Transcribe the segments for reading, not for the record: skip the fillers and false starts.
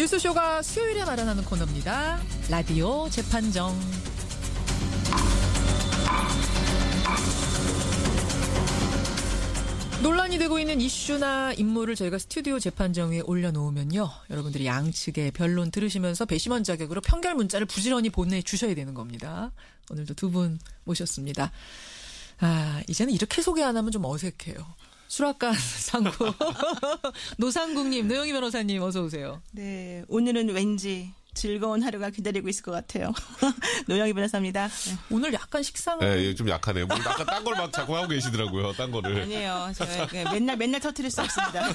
뉴스쇼가 수요일에 마련하는 코너입니다. 라디오 재판정. 논란이 되고 있는 이슈나 인물을 저희가 스튜디오 재판정 위에 올려놓으면요, 여러분들이 양측의 변론 들으시면서 배심원 자격으로 판결 문자를 부지런히 보내주셔야 되는 겁니다. 오늘도 두 분 모셨습니다. 이제는 이렇게 소개 안 하면 좀 어색해요. 수락관 상구 노상국님, 노영희 변호사님 어서 오세요. 네, 오늘은 왠지 즐거운 하루가 기다리고 있을 것 같아요. 노영희 변호사입니다. 네. 오늘 약간 식상. 네, 좀 약하네요. 뭐 아까 딴 걸 막 자꾸 하고 계시더라고요. 딴 거를. 아니에요. 제가 맨날 터뜨릴 수 없습니다.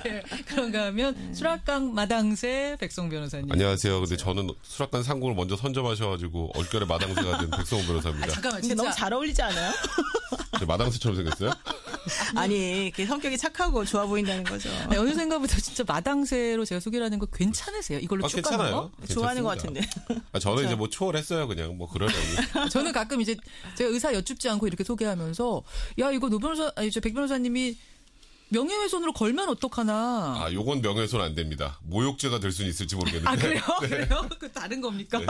예, 그런가 하면 수락강 마당새 백성 변호사님. 안녕하세요. 근데 저는 수락관 상공을 먼저 선점하셔가지고 얼결에 마당새가 된 백성호 변호사입니다. 잠깐만, 근데 진짜 너무 잘 어울리지 않아요? 마당새처럼 생겼어요? 아니, 성격이 착하고 좋아 보인다는 거죠. 네, 어느 생각보다 진짜 마당새로 제가 소개를 하는 거 괜찮으세요? 이걸로 쭉 가는 거? 좋아하는 것 같은데. 저는 이제 뭐 초월했어요. 그냥 뭐 그러려니. 저는 가끔 이제 제가 의사 여쭙지 않고 이렇게 소개하면서 야, 이거 노 변호사, 백 변호사님이 명예훼손으로 걸면 어떡하나. 요건 명예훼손 안 됩니다. 모욕죄가 될 수는 있을지 모르겠는데. 그래요? 네. 그래요? 그 다른 겁니까? 네.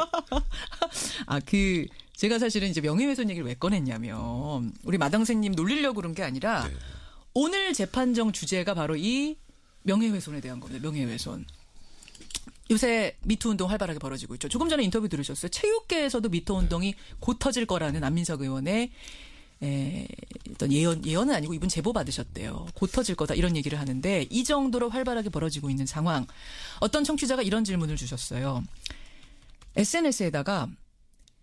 제가 사실은 이제 명예훼손 얘기를 왜 꺼냈냐면, 우리 마당새님 놀리려고 그런 게 아니라, 네. 오늘 재판정 주제가 바로 이 명예훼손에 대한 겁니다. 명예훼손. 요새 미투 운동 활발하게 벌어지고 있죠. 조금 전에 인터뷰 들으셨어요. 체육계에서도 미투 운동이 곧 터질 거라는 안민석 의원의 어떤 예언은 아니고 이분 제보 받으셨대요. 곧 터질 거다 이런 얘기를 하는데, 이 정도로 활발하게 벌어지고 있는 상황. 어떤 청취자가 이런 질문을 주셨어요. SNS에다가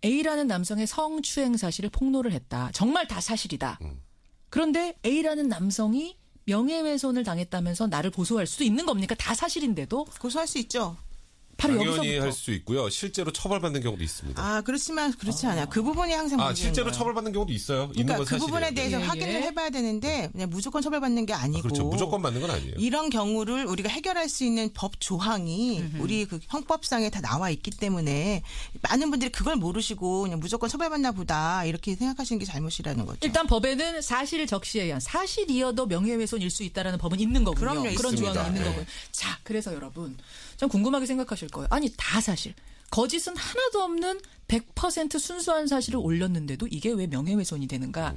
A라는 남성의 성추행 사실을 폭로를 했다. 정말 다 사실이다. 그런데 A라는 남성이 명예훼손을 당했다면서 나를 고소할 수도 있는 겁니까? 다 사실인데도? 고소할 수 있죠. 바로 당연히 여기서부터. 할 수 있고요. 실제로 처벌받는 경우도 있습니다. 그렇지만 그렇지 않아요. 그 부분이 항상 문제인 실제로 거예요. 처벌받는 경우도 있어요. 그러니까 있는 건 그 사실이에요. 부분에 대해서 확인을 해봐야 되는데 그냥 무조건 처벌받는 게 아니고. 그렇죠. 무조건 받는 건 아니에요. 이런 경우를 우리가 해결할 수 있는 법 조항이 우리 그 형법상에 다 나와 있기 때문에 많은 분들이 그걸 모르시고 그냥 무조건 처벌받나 보다 이렇게 생각하시는 게 잘못이라는 거죠. 일단 법에는 사실 적시에 의한 사실이어도 명예훼손일 수 있다라는 법은 있는 거군요. 그럼요, 그런 있습니다. 조항이 있는 네. 거고요. 자, 그래서 여러분 좀 궁금하게 생각하실 거예요. 아니 다 사실. 거짓은 하나도 없는 100% 순수한 사실을 올렸는데도 이게 왜 명예훼손이 되는가.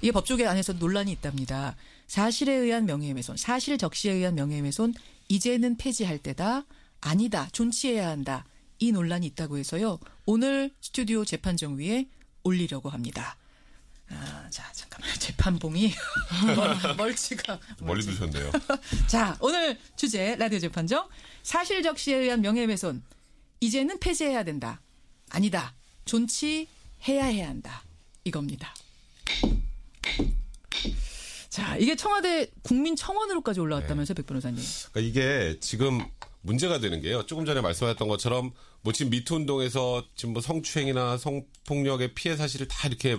이게 법조계 안에서 논란이 있답니다. 사실에 의한 명예훼손, 사실 적시에 의한 명예훼손 이제는 폐지할 때다. 아니다. 존치해야 한다. 이 논란이 있다고 해서요. 오늘 스튜디오 재판정 위에 올리려고 합니다. 자, 잠깐만. 재판봉이 멀지가. 멀리 두셨네요. 자, 오늘 주제 라디오 재판정. 사실 적시에 의한 명예훼손. 이제는 폐지해야 된다. 아니다. 존치해야 한다. 이겁니다. 자, 이게 청와대 국민청원으로까지 올라왔다면서요, 백 변호사님. 그러니까 이게 지금 문제가 되는 게요. 조금 전에 말씀하셨던 것처럼 뭐 지금 미투 운동에서 지금 뭐 성추행이나 성폭력의 피해 사실을 다 이렇게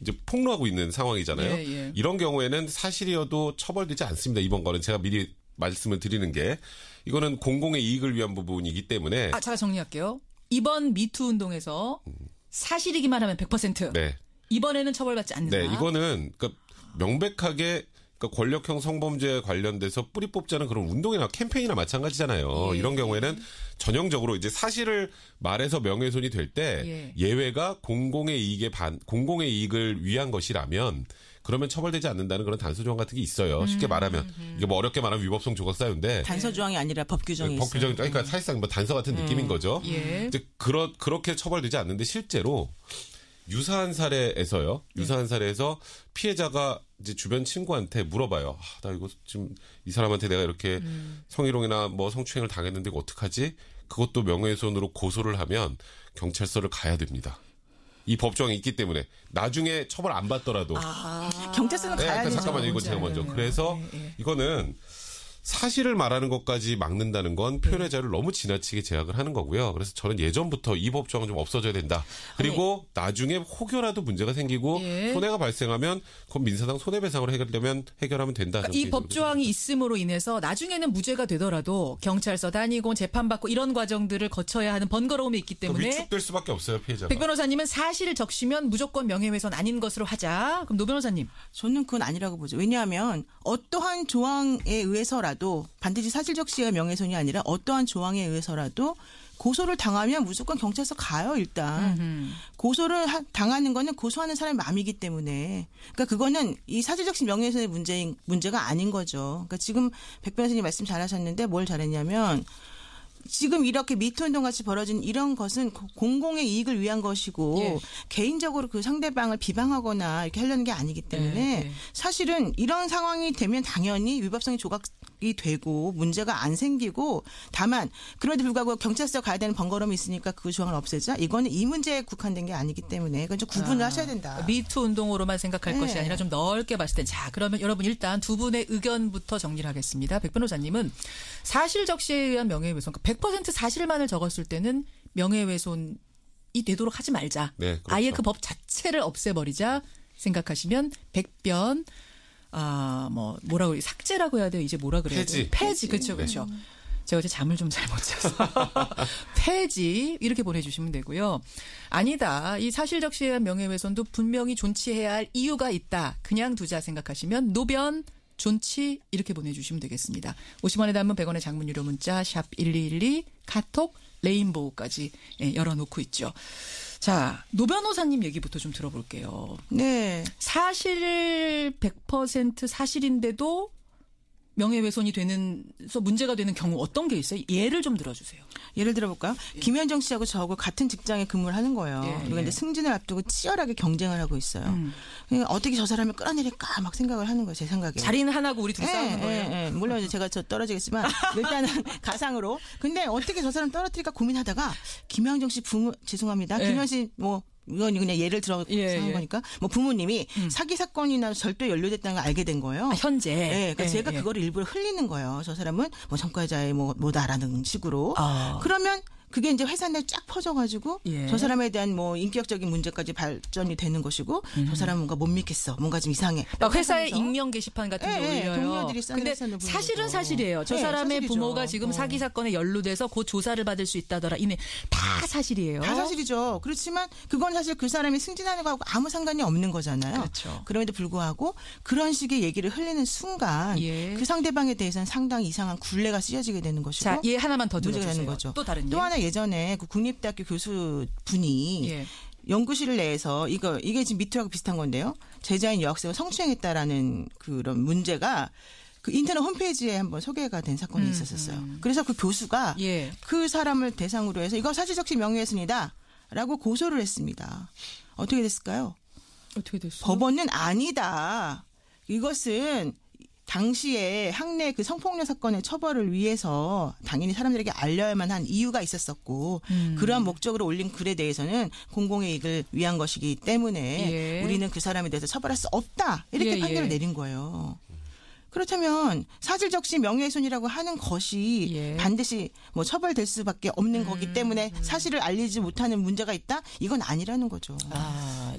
이제 폭로하고 있는 상황이잖아요. 예, 예. 이런 경우에는 사실이어도 처벌되지 않습니다. 이번 거는 제가 미리 말씀을 드리는 게 이거는 공공의 이익을 위한 부분이기 때문에. 제가 정리할게요. 이번 미투 운동에서 사실이기만 하면 100%. 네. 이번에는 처벌받지 않는다. 네, 이거는 그러니까 명백하게 그러니까 권력형 성범죄에 관련돼서 뿌리 뽑자는 그런 운동이나 캠페인이나 마찬가지잖아요. 예. 이런 경우에는 전형적으로 이제 사실을 말해서 명예훼손이 될 때 예외가 공공의 이익을 위한 것이라면 그러면 처벌되지 않는다는 그런 단서 조항 같은 게 있어요. 쉽게 말하면 이게 뭐 어렵게 말하면 위법성 조각 사유인데 단서 조항이 아니라 법 규정이 법 있어요. 규정이 그러니까 사실상 뭐 단서 같은 느낌인 거죠. 예. 이제 그렇게 처벌되지 않는데 실제로 유사한 사례에서요. 유사한 사례에서 피해자가 이제 주변 친구한테 물어봐요. 나 이거 지금 이 사람한테 내가 이렇게 성희롱이나 뭐 성추행을 당했는데 이거 어떡하지? 그것도 명예훼손으로 고소를 하면 경찰서를 가야 됩니다. 이 법조항이 있기 때문에 나중에 처벌 안 받더라도 경찰서는 가야 되죠. 잠깐만요. 이건 제가 먼저. 그래서 이거는 사실을 말하는 것까지 막는다는 건 표현의 자유를 너무 지나치게 제약을 하는 거고요. 그래서 저는 예전부터 이 법조항은 좀 없어져야 된다. 그리고 나중에 혹여라도 문제가 생기고 손해가 발생하면 그건 민사상 손해배상으로 해결하면 된다. 그러니까 이 법조항이 있음으로 인해서 나중에는 무죄가 되더라도 경찰서 다니고 재판받고 이런 과정들을 거쳐야 하는 번거로움이 있기 때문에 위축될 수밖에 없어요. 피해자가. 백 변호사님은 사실을 적시면 무조건 명예훼손 아닌 것으로 하자. 그럼 노 변호사님. 저는 그건 아니라고 보죠. 왜냐하면 어떠한 조항에 의해서라도 누구라도 반드시 사실적시의 명예훼손이 아니라 어떠한 조항에 의해서라도 고소를 당하면 무조건 경찰서 가요, 일단. 고소를 당하는 거는 고소하는 사람의 마음이기 때문에. 그러니까 그거는 이 사실적시 명예훼손의 문제가 아닌 거죠. 그러니까 지금 백 변호사님 말씀 잘하셨는데 뭘 잘했냐면 지금 이렇게 미투 운동 같이 벌어진 이런 것은 공공의 이익을 위한 것이고 예. 개인적으로 그 상대방을 비방하거나 이렇게 하려는 게 아니기 때문에 사실은 이런 상황이 되면 당연히 위법성이 조각이 되고 문제가 안 생기고 다만 그럼에도 불구하고 경찰서 가야 되는 번거로움이 있으니까 그 조항을 없애자 이거는 이 문제에 국한된 게 아니기 때문에 이건 좀 구분을 하셔야 된다. 미투 운동으로만 생각할 것이 아니라 좀 넓게 봤을 때 자 그러면 여러분 일단 두 분의 의견부터 정리를 하겠습니다. 백 변호사님은 사실적시에 의한 명예훼손 100% 사실만을 적었을 때는 명예훼손이 되도록 하지 말자. 네, 그렇죠. 아예 그 법 자체를 없애버리자 생각하시면 백변 뭐라고 삭제라고 해야 돼요. 이제 뭐라 그래야 돼요? 폐지. 그렇죠. 그렇죠. 제가 어제 잠을 좀 잘 못 자서 폐지 이렇게 보내주시면 되고요. 아니다. 이 사실적시에 의한 명예훼손도 분명히 존치해야 할 이유가 있다. 그냥 두자 생각하시면 노변 존치 이렇게 보내주시면 되겠습니다. 50원의 단문 100원의 장문 유료 문자 샵 1212 카톡 레인보우까지 열어놓고 있죠. 자, 노 변호사님 얘기부터 좀 들어볼게요. 네. 사실 100% 사실인데도 명예훼손이 되면서 문제가 되는 경우 어떤 게 있어요? 예를 좀 들어주세요. 예를 들어볼까요? 김현정 씨하고 저하고 같은 직장에 근무를 하는 거예요. 그리고 이제 승진을 앞두고 치열하게 경쟁을 하고 있어요. 그러니까 어떻게 저 사람을 끌어내릴까 막 생각을 하는 거예요. 제 생각에. 자리는 하나고 우리 둘이 싸우는 거예요. 물론 이제 제가 저 떨어지겠지만 일단은 가상으로. 근데 어떻게 저 사람 떨어뜨릴까 고민하다가 김현정 씨 죄송합니다. 김현 씨 이건 그냥 예를 들어서 하는 거니까 부모님이 사기 사건이나 절도에 연루됐다는 걸 알게 된 거예요. 현재. 그러니까 제가 그거를 일부러 흘리는 거예요. 저 사람은 성과자의 뭐다라는 식으로. 그러면 그게 이제 회사 내에 쫙 퍼져가지고 저 사람에 대한 인격적인 문제까지 발전이 되는 것이고 저 사람은 뭔가 못 믿겠어. 뭔가 좀 이상해. 막 회사에 익명 게시판 같은 거 올려요. 동료들이 근데 사실은 사실이에요. 저 사람의 사실이죠. 부모가 지금 사기 사건에 연루돼서 곧 조사를 받을 수 있다더라. 이네 다 사실이에요. 다 사실이죠. 그렇지만 그건 사실 그 사람이 승진하는 거하고 아무 상관이 없는 거잖아요. 그렇죠. 그럼에도 불구하고 그런 식의 얘기를 흘리는 순간 그 상대방에 대해서는 상당히 이상한 굴레가 씌워지게 되는 것이고 자, 예 하나만 더 문제가 들어주세요. 되는 거죠. 또 다른 예. 또 하나 예전에 그 국립대학교 교수분이 연구실 내에서 이게 지금 미투하고 비슷한 건데요. 제자인 여학생을 성추행했다라는 그런 문제가 그 인터넷 홈페이지에 한번 소개가 된 사건이 있었어요. 그래서 그 교수가 그 사람을 대상으로 해서 이거 사실적시 명예훼손이다라고 고소를 했습니다. 어떻게 됐을까요? 어떻게 됐어요? 법원은 아니다. 이것은 당시에 학내 그 성폭력 사건의 처벌을 위해서 당연히 사람들에게 알려야만 한 이유가 있었었고 그러한 목적으로 올린 글에 대해서는 공공의 이익을 위한 것이기 때문에 우리는 그 사람에 대해서 처벌할 수 없다. 이렇게 판결을 내린 거예요. 그렇다면 사실적시 명예훼손이라고 하는 것이 반드시 처벌될 수밖에 없는 거기 때문에 사실을 알리지 못하는 문제가 있다? 이건 아니라는 거죠.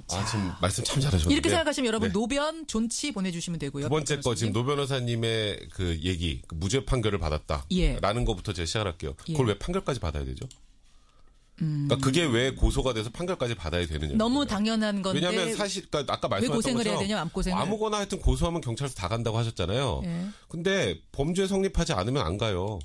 지금 말씀 참 잘하셨는데. 이렇게 생각하시면 여러분 노변 존치 보내주시면 되고요. 두 번째 거 지금 노 변호사님의 그 얘기 무죄 판결을 받았다라는 것부터 제가 시작할게요. 그걸 왜 판결까지 받아야 되죠? 그러니까 그게 왜 고소가 돼서 판결까지 받아야 되느냐. 너무 당연한 건데. 왜냐하면 사실 그러니까 아까 말씀하셨던 고생을 것처럼 해야 되냐, 마음고생을. 아무거나 하여튼 고소하면 경찰서 다 간다고 하셨잖아요. 근데 범죄 성립하지 않으면 안 가요.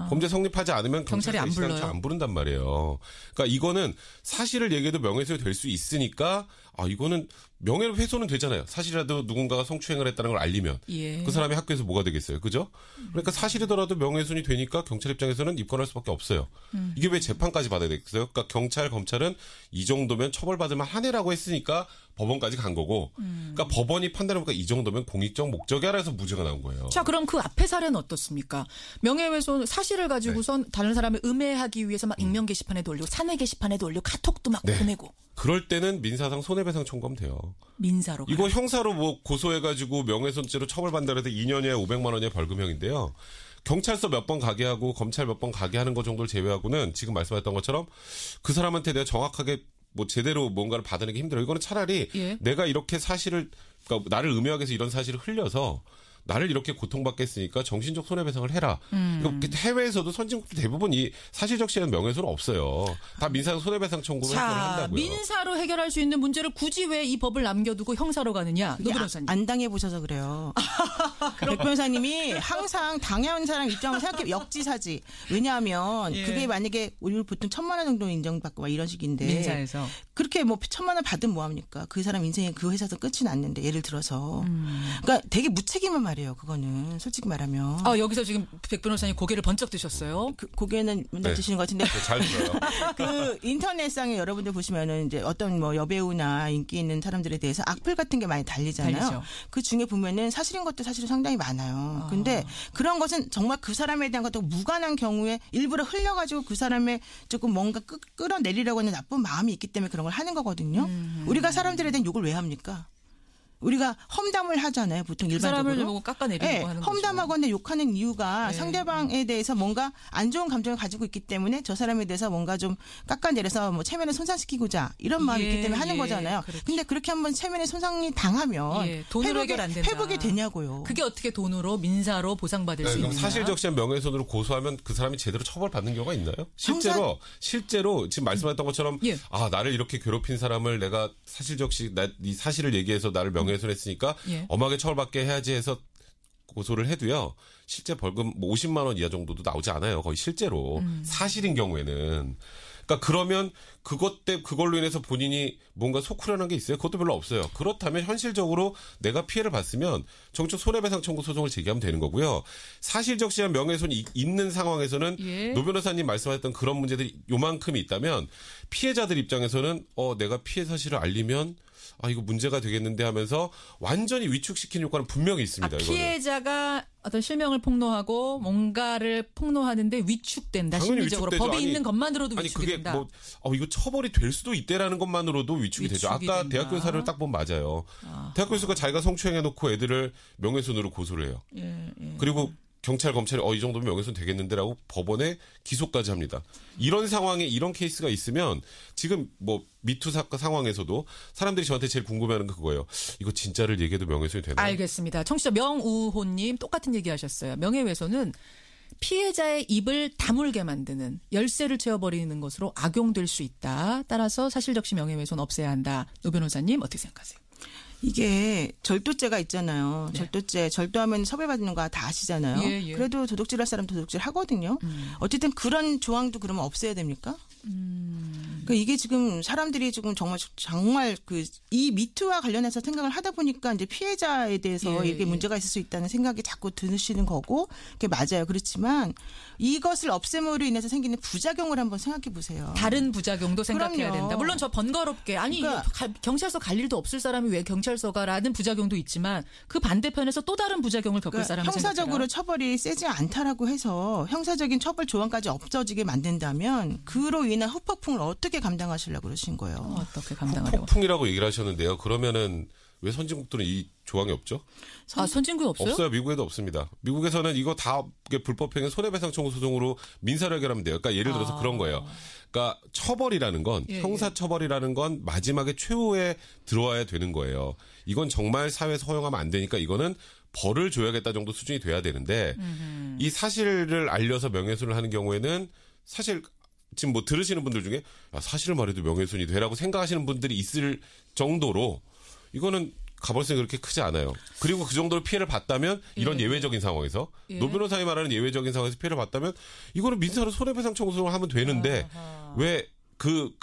범죄 성립하지 않으면 경찰이 안 불러요. 안 부른단 말이에요. 그러니까 이거는 사실을 얘기해도 명예훼손이 될 수 있으니까 이거는 명예훼손은 되잖아요. 사실이라도 누군가가 성추행을 했다는 걸 알리면 그 사람이 학교에서 뭐가 되겠어요, 그죠? 그러니까 사실이더라도 명예훼손이 되니까 경찰 입장에서는 입건할 수밖에 없어요. 이게 왜 재판까지 받아야 되겠어요? 그러니까 경찰, 검찰은 이 정도면 처벌받을 만하네라고 했으니까 법원까지 간 거고, 그러니까 법원이 판단해보니까 이 정도면 공익적 목적이 알아서 무죄가 나온 거예요. 자, 그럼 그 앞에 사례는 어떻습니까? 명예훼손 사실을 가지고선 다른 사람을 음해하기 위해서 막 익명 게시판에도 올리고 사내 게시판에도 올리고 카톡도 막 보내고. 그럴 때는 민사상 손해배상 청구하면 돼요. 민사로. 이거 형사로 고소해가지고 명예훼손죄로 처벌받는다 해서 2년에 500만 원의 벌금형인데요. 경찰서 몇 번 가게 하고 검찰 몇 번 가게 하는 것 정도를 제외하고는 지금 말씀하셨던 것처럼 그 사람한테 내가 정확하게 제대로 뭔가를 받아내기 힘들어요. 이거는 차라리 내가 이렇게 사실을, 그러니까 나를 음해하기 위해서 이런 사실을 흘려서 나를 이렇게 고통받게 했으니까 정신적 손해배상을 해라. 해외에서도 선진국들 대부분 이 사실적시한 명예훼손은 없어요. 다 민사적 손해배상 청구를 한다고요. 민사로 해결할 수 있는 문제를 굳이 왜 이 법을 남겨두고 형사로 가느냐. 노 변호사님. 안 당해보셔서 그래요. 백 변호사님이 항상 당해온 사람 입장을 생각해 역지사지. 왜냐하면 그게 만약에 우리 보통 1,000만 원 정도 인정받고 막 이런 식인데 민사에서. 그렇게 뭐 1,000만 원 받으면 뭐합니까? 그 사람 인생에 그 회사에서 끝이 났는데 예를 들어서. 그러니까 되게 무책임한 말이에요. 그거는 솔직히 말하면. 여기서 지금 백 변호사님 고개를 번쩍 드셨어요. 고개는 맨날 드시는 것 같은데. 잘 들어요. 그 인터넷상에 여러분들 보시면은 이제 어떤 뭐 여배우나 인기 있는 사람들에 대해서 악플 같은 게 많이 달리잖아요. 달리죠. 그 중에 보면은 사실인 것도 사실은 상당히 많아요. 근데 그런 것은 정말 그 사람에 대한 것도 무관한 경우에 일부러 흘려가지고 그 사람의 조금 뭔가 끌어내리려고 하는 나쁜 마음이 있기 때문에 그런 걸 하는 거거든요. 우리가 사람들에 대한 욕을 왜 합니까? 우리가 험담을 하잖아요. 보통 일반적으로. 사람을 보고 깎아내리려고 하는 거죠. 험담하거나 욕하는 이유가 상대방에 대해서 뭔가 안 좋은 감정을 가지고 있기 때문에 저 사람에 대해서 뭔가 좀 깎아내려서 뭐 체면을 손상시키고자 이런 마음이 있기 때문에 하는 거잖아요. 그렇죠. 근데 그렇게 한번 체면에 손상이 당하면 돈으로 해결 안 된다. 회복이 되냐고요. 그게 어떻게 돈으로 민사로 보상받을 수 그럼 있느냐. 사실적시한 명예훼손으로 고소하면 그 사람이 제대로 처벌받는 경우가 있나요? 실제로 지금 말씀하셨던 것처럼 나를 이렇게 괴롭힌 사람을 내가 이 사실을 얘기해서 나를 명예훼손했으니까 엄하게 처벌받게 해야지 해서 고소를 해도요. 실제 벌금 뭐 50만 원 이하 정도도 나오지 않아요. 거의 실제로. 사실인 경우에는. 그러니까 그러면 그걸로 인해서 본인이 뭔가 속후련한 게 있어요? 그것도 별로 없어요. 그렇다면 현실적으로 내가 피해를 봤으면 정치적 손해배상 청구 소송을 제기하면 되는 거고요. 사실적시한 명예훼손이 있는 상황에서는 노 변호사님 말씀하셨던 그런 문제들이 요만큼이 있다면 피해자들 입장에서는 내가 피해 사실을 알리면 이거 문제가 되겠는데 하면서 완전히 위축시키는 효과는 분명히 있습니다. 피해자가 어떤 실명을 폭로하고 뭔가를 폭로하는데 위축된다. 심리적으로 위축되죠. 법이 있는 것만으로도 위축이 그게 된다. 이거 처벌이 될 수도 있다라는 것만으로도 위축이 되죠. 아까 된다. 대학교 사례를 딱 보면 맞아요. 대학교 교수가 자기가 성추행해놓고 애들을 명예훼손으로 고소를 해요. 그리고 경찰, 검찰이 이 정도면 명예훼손 되겠는데라고 법원에 기소까지 합니다. 이런 상황에 이런 케이스가 있으면 지금 뭐 미투 사건 상황에서도 사람들이 저한테 제일 궁금해하는 게 그거예요. 이거 진짜를 얘기해도 명예훼손이 되나요? 알겠습니다. 청취자 명우호님 똑같은 얘기하셨어요. 명예훼손은 피해자의 입을 다물게 만드는 열쇠를 채워버리는 것으로 악용될 수 있다. 따라서 사실적시 명예훼손 없애야 한다. 노 변호사님 어떻게 생각하세요? 이게 절도죄가 있잖아요. 절도죄, 절도하면 처벌받는 거 다 아시잖아요. 그래도 도둑질할 사람 도둑질 하거든요. 어쨌든 그런 조항도 그러면 없애야 됩니까? 그러니까 이게 지금 사람들이 지금 정말 이 미투와 관련해서 생각을 하다 보니까 이제 피해자에 대해서 이게 문제가 있을 수 있다는 생각이 자꾸 드시는 거고, 그게 맞아요. 그렇지만 이것을 없앰으로 인해서 생기는 부작용을 한번 생각해 보세요. 다른 부작용도 생각해야 그럼요. 된다. 물론 저 번거롭게 경찰서 갈 일도 없을 사람이 왜 경찰서 가라는 부작용도 있지만 그 반대편에서 또 다른 부작용을 겪을 사람을 형사적으로 처벌이 세지 않다라고 해서 형사적인 처벌 조항까지 없어지게 만든다면 그로 인한 후폭풍을 어떻게 감당하시려고 그러신 거예요? 어떻게 감당하려고? 후폭풍이라고 얘기를 하셨는데요. 그러면은 왜 선진국들은 이 조항이 없죠? 선진국에 없어요? 없어요. 미국에도 없습니다. 미국에서는 이거 다 불법행위 손해배상 청구 소송으로 민사로 해결하면 돼요. 그러니까 예를 들어서 그런 거예요. 그러니까 처벌이라는 건 형사처벌이라는 건 마지막에 최후에 들어와야 되는 거예요. 이건 정말 사회에서 허용하면 안 되니까 이거는 벌을 줘야겠다 정도 수준이 돼야 되는데 이 사실을 알려서 명예훼손을 하는 경우에는 사실 지금 뭐 들으시는 분들 중에 사실을 말해도 명예훼손이 되라고 생각하시는 분들이 있을 정도로 이거는 가벌성이 그렇게 크지 않아요. 그리고 그 정도로 피해를 봤다면 이런 예외적인 상황에서 노 변호사님 말하는 예외적인 상황에서 피해를 봤다면 이거는 민사로 손해배상 청구를 하면 되는데 왜 그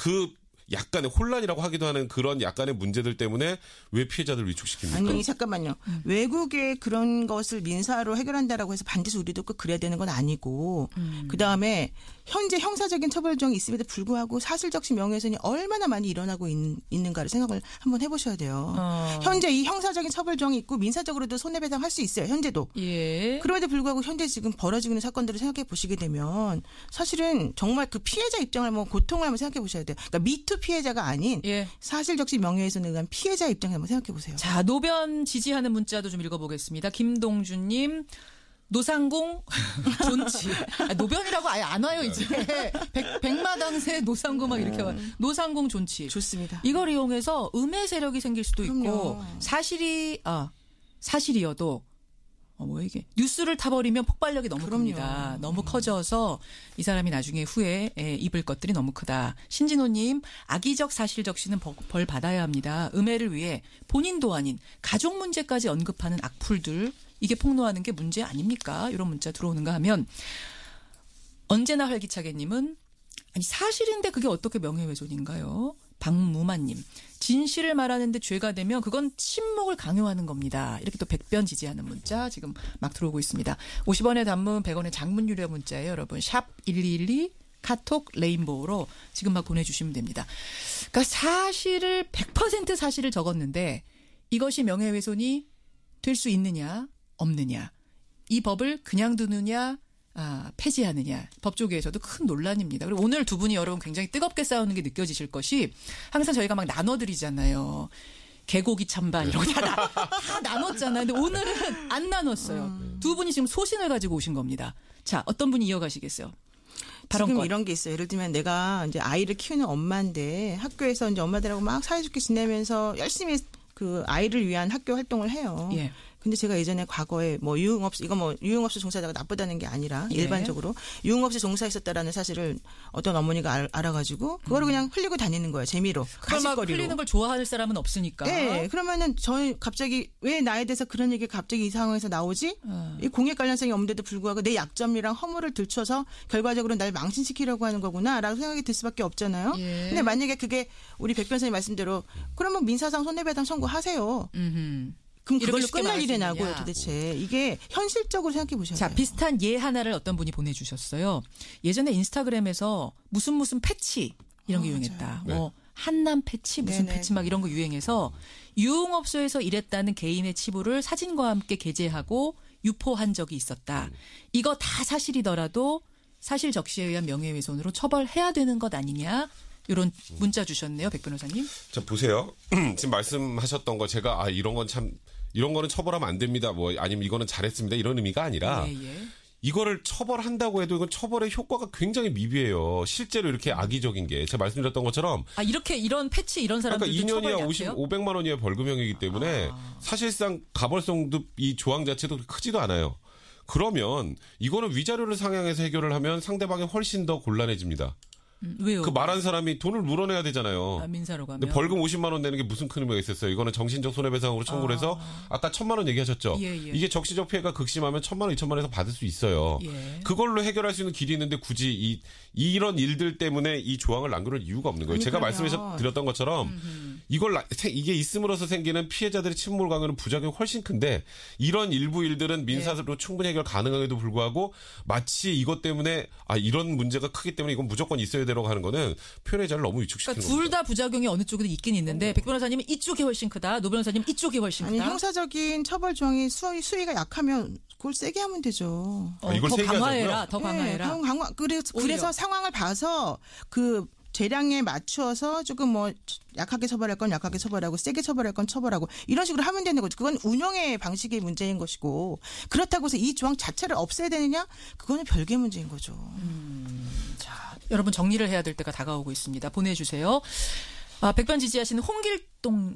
약간의 혼란이라고 하기도 하는 그런 약간의 문제들 때문에 왜 피해자들을 위축시킵니까? 아니 잠깐만요. 외국에 그런 것을 민사로 해결한다라고 해서 반드시 우리도 꼭 그래야 되는 건 아니고 그다음에 현재 형사적인 처벌 조항이 있음에도 불구하고 사실적시 명예훼손이 얼마나 많이 일어나고 있는가를 생각을 한번 해보셔야 돼요. 현재 이 형사적인 처벌 조항이 있고 민사적으로도 손해배상 할 수 있어요. 현재도. 그럼에도 불구하고 현재 지금 벌어지고 있는 사건들을 생각해 보시게 되면 사실은 정말 그 피해자 입장을 고통을 한번 생각해 보셔야 돼요. 그러니까 미투 피해자가 아닌 사실적시 명예훼손에 의한 피해자 입장을 한번 생각해 보세요. 자, 노변 지지하는 문자도 좀 읽어보겠습니다. 김동준님. 노상공 존치. 노변이라고 아예 안 와요 이제. 백마당새 노상공 막 이렇게 와요. 노상공 존치. 좋습니다. 이걸 이용해서 음해 세력이 생길 수도 있고 사실이어도 뭐 이게 뉴스를 타버리면 폭발력이 너무 그럼요. 큽니다. 너무 커져서 이 사람이 나중에 후에 입을 것들이 너무 크다. 신진호님, 악의적 사실적시는 벌 받아야 합니다. 음해를 위해 본인도 아닌 가족 문제까지 언급하는 악플들, 이게 폭로하는 게 문제 아닙니까? 이런 문자 들어오는가 하면 언제나 활기차게님은 아니 사실인데 그게 어떻게 명예훼손인가요? 박무만님, 진실을 말하는데 죄가 되면 그건 침묵을 강요하는 겁니다. 이렇게 또 백변 지지하는 문자 지금 막 들어오고 있습니다. 50원의 단문 100원의 장문 유료 문자예요. 여러분 샵 1212 카톡 레인보우로 지금 막 보내주시면 됩니다. 그러니까 사실을 100% 사실을 적었는데 이것이 명예훼손이 될 수 있느냐 없느냐, 이 법을 그냥 두느냐 폐지하느냐, 법조계에서도 큰 논란입니다. 그리고 오늘 두 분이 여러분 굉장히 뜨겁게 싸우는 게 느껴지실 것이, 항상 저희가 막 나눠드리잖아요. 개고기 찬반 이런 거 다 나눴잖아요. 근데 오늘은 안 나눴어요. 두 분이 지금 소신을 가지고 오신 겁니다. 자, 어떤 분이 이어가시겠어요? 지금 이런 게 있어요. 예를 들면 내가 이제 아이를 키우는 엄마인데 학교에서 이제 엄마들하고 막 사이좋게 지내면서 열심히 그 아이를 위한 학교 활동을 해요. 예. 근데 제가 예전에 과거에 뭐 유흥업소 종사자가 나쁘다는 게 아니라 예. 일반적으로 유흥업소 종사했었다라는 사실을 어떤 어머니가 알아가지고 그거를 그냥 흘리고 다니는 거예요. 재미로. 그걸 막 흘리는 걸 좋아할 사람은 없으니까. 네. 그러면은 저는 갑자기 왜 나에 대해서 그런 얘기 갑자기 이 상황에서 나오지? 이 공익 관련성이 없는데도 불구하고 내 약점이랑 허물을 들춰서 결과적으로 날 망신시키려고 하는 거구나라고 생각이 들 수밖에 없잖아요. 예. 근데 만약에 그게 우리 백 변호사님 말씀대로 그러면 민사상 손해배상 청구하세요. 그럼 그걸로 끝날 일이냐고요, 도대체. 이게 현실적으로 생각해 보셔야 돼요. 자, 비슷한 예 하나를 어떤 분이 보내주셨어요. 예전에 인스타그램에서 무슨 패치 이런 게 유행했다. 네. 뭐 한남 패치 무슨 네네. 패치 막 이런 거 유행해서 유흥업소에서 일했다는 개인의 치부를 사진과 함께 게재하고 유포한 적이 있었다. 이거 다 사실이더라도 사실 적시에 의한 명예훼손으로 처벌해야 되는 것 아니냐. 이런 문자 주셨네요, 백 변호사님. 자, 보세요. 지금 말씀하셨던 거 제가 이런 거는 처벌하면 안 됩니다. 뭐 아니면 이거는 잘했습니다. 이런 의미가 아니라 이거를 처벌한다고 해도 이건 처벌의 효과가 굉장히 미비해요. 실제로 이렇게 악의적인 게 제가 말씀드렸던 것처럼 이렇게 이런 패치 이런 사람들도 그러니까 2년이야 처벌이 500만 원이야 벌금형이기 때문에 사실상 가벌성도 이 조항 자체도 크지도 않아요. 그러면 이거는 위자료를 상향해서 해결을 하면 상대방이 훨씬 더 곤란해집니다. 왜요? 그 말한 사람이 돈을 물어내야 되잖아요. 민사로 가면. 근데 벌금 50만 원 내는 게 무슨 큰 의미가 있었어요. 이거는 정신적 손해배상으로 청구를 해서 아까 1,000만 원 얘기하셨죠. 예. 이게 적시적 피해가 극심하면 1,000만 원, 2,000만 원에서 받을 수 있어요. 예. 그걸로 해결할 수 있는 길이 있는데 굳이 이런 일들 때문에 이 조항을 남겨놓을 이유가 없는 거예요. 제가 말씀드렸던 것처럼 이게 있음으로써 생기는 피해자들의 침몰 강요는 부작용이 훨씬 큰데 이런 일부 일들은 민사로 충분히 해결 가능함에도 불구하고 마치 이것 때문에 이런 문제가 크기 때문에 이건 무조건 있어야 되라고 하는 거는 표현의 자를 너무 위축시키는 그러니까 둘 다 부작용이 어느 쪽에도 있긴 있는데 백 변호사님은 이쪽이 훨씬 크다. 노 변호사님은 이쪽이 훨씬 크다. 아니 형사적인 처벌 조항이 수위가 약하면 그걸 세게 하면 되죠. 이걸 더 세게 강화해라. 더 강화해라. 그래서 상황을 봐서 그 재량에 맞추어서 조금 뭐 약하게 처벌할 건 약하게 처벌하고 세게 처벌할 건 처벌하고 이런 식으로 하면 되는 거죠. 그건 운영의 방식의 문제인 것이고 그렇다고 해서 이 조항 자체를 없애야 되느냐? 그거는 별개 문제인 거죠. 자, 여러분 정리를 해야 될 때가 다가오고 있습니다. 보내주세요. 백반 지지하시는 홍길동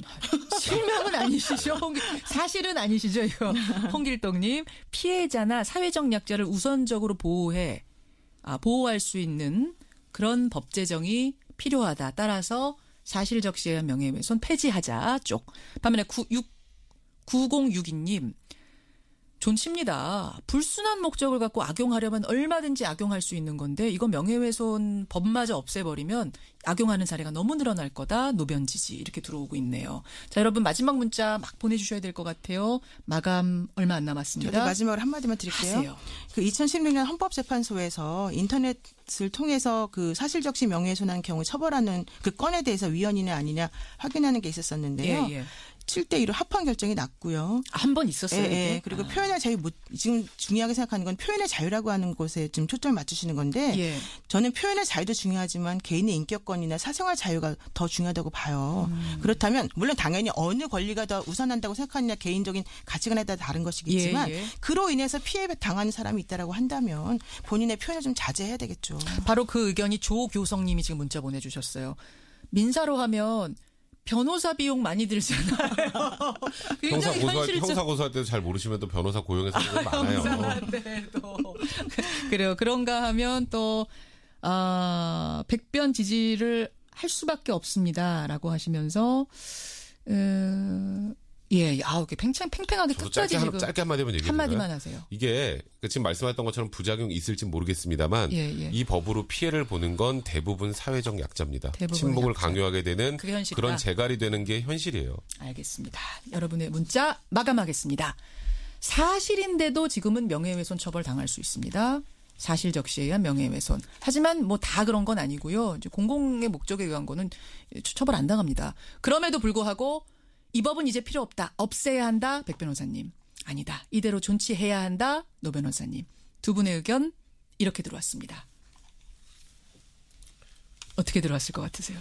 실명은 아니시죠? 사실은 아니시죠? 이거 홍길동님 피해자나 사회적 약자를 우선적으로 보호할 수 있는 그런 법 제정이 필요하다. 따라서 사실 적시에 의한 명예훼손 폐지하자 쪽. 반면에 9062님 존칩니다. 불순한 목적을 갖고 악용하려면 얼마든지 악용할 수 있는 건데 이건 명예훼손 법마저 없애버리면 악용하는 사례가 너무 늘어날 거다. 노변지지 이렇게 들어오고 있네요. 자, 여러분 마지막 문자 막 보내주셔야 될 것 같아요. 마감 얼마 안 남았습니다. 저도 마지막으로 한마디만 드릴게요. 하세요. 그 2016년 헌법재판소에서 인터넷을 통해서 그 사실적시 명예훼손한 경우 처벌하는 그 건에 대해서 위헌이냐 아니냐 확인하는 게 있었었는데요. 예. 7대2로 합헌 결정이 났고요. 한 번 있었어요. 예. 그리고 표현의 자유 지금 중요하게 생각하는 건 표현의 자유라고 하는 곳에 좀 초점을 맞추시는 건데 예. 저는 표현의 자유도 중요하지만 개인의 인격권이나 사생활 자유가 더 중요하다고 봐요. 그렇다면 물론 당연히 어느 권리가 더 우선한다고 생각하느냐 개인적인 가치관에 따라 다른 것이겠지만 예. 그로 인해서 피해 당하는 사람이 있다라고 한다면 본인의 표현을 좀 자제해야 되겠죠. 바로 그 의견이 조교성님이 지금 문자 보내주셨어요. 민사로 하면 변호사 비용 많이 들잖아요. 굉장히 현실적. 형사 고소할 때도 잘 모르시면 또 변호사 고용해서 많아요. 형사한테도. 그래요. 그런가 하면 또 백변 지지를 할 수밖에 없습니다라고 하시면서 예, 이렇게 팽팽하게 끝까지 지금 짧게 한마디만 얘기해 한마디만 하세요. 이게 지금 말씀하셨던 것처럼 부작용이 있을지 모르겠습니다,만 이 법으로 피해를 보는 건 대부분 사회적 약자입니다. 친목을 강요하게 되는 그런 재갈이 되는 게 현실이에요. 알겠습니다. 여러분의 문자 마감하겠습니다. 사실인데도 지금은 명예훼손 처벌 당할 수 있습니다. 사실적시에 의한 명예훼손. 하지만 뭐 다 그런 건 아니고요. 이제 공공의 목적에 의한 거는 처벌 안 당합니다. 그럼에도 불구하고 이 법은 이제 필요 없다. 없애야 한다. 백 변호사님. 아니다. 이대로 존치해야 한다. 노 변호사님. 두 분의 의견 이렇게 들어왔습니다. 어떻게 들어왔을 것 같으세요?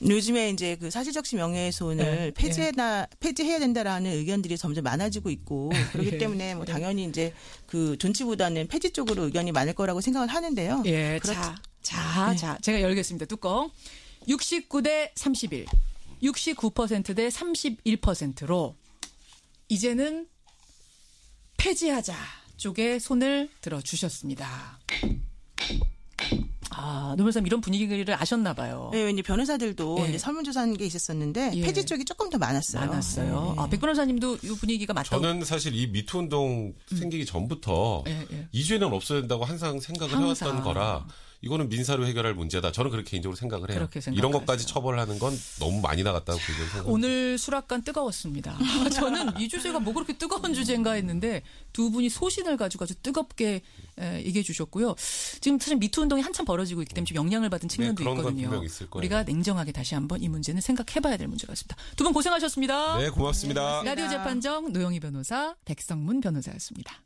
요즘에 이제 그 사실적시 명예훼손을 폐지해야 된다라는 의견들이 점점 많아지고 있고 그렇기 때문에 뭐 당연히 이제 그 존치보다는 폐지 쪽으로 의견이 많을 거라고 생각을 하는데요. 예, 자, 제가 열겠습니다. 뚜껑. 69대 31, 69% 대 31%로 이제는 폐지하자 쪽에 손을 들어주셨습니다. 노 변호사님 이런 분위기를 아셨나 봐요. 네, 왠지 변호사들도 이제 설문조사한 게 있었었는데 폐지 쪽이 조금 더 많았어요. 네. 백 변호사님도 이 분위기가 맞다고. 저는 사실 이 미투 운동 생기기 전부터 이주에는 없어야 된다고 항상 생각을 해왔던 거라 이거는 민사로 해결할 문제다. 저는 그렇게 개인적으로 생각을 해요. 이런 것까지 처벌하는 건 너무 많이 나갔다고 생각합니다. 오늘 수락관 뜨거웠습니다. 저는 이 주제가 뭐 그렇게 뜨거운 주제인가 했는데 두 분이 소신을 가지고 아주 뜨겁게 얘기해 주셨고요. 지금 사실 미투 운동이 한참 벌어지고 있기 때문에 좀 영향을 받은 측면도 그런 건 있거든요. 분명 있을 거예요. 우리가 냉정하게 다시 한번 이 문제는 생각해봐야 될 문제 같습니다. 두 분 고생하셨습니다. 네, 고맙습니다. 라디오 재판정 노영희 변호사, 백성문 변호사였습니다.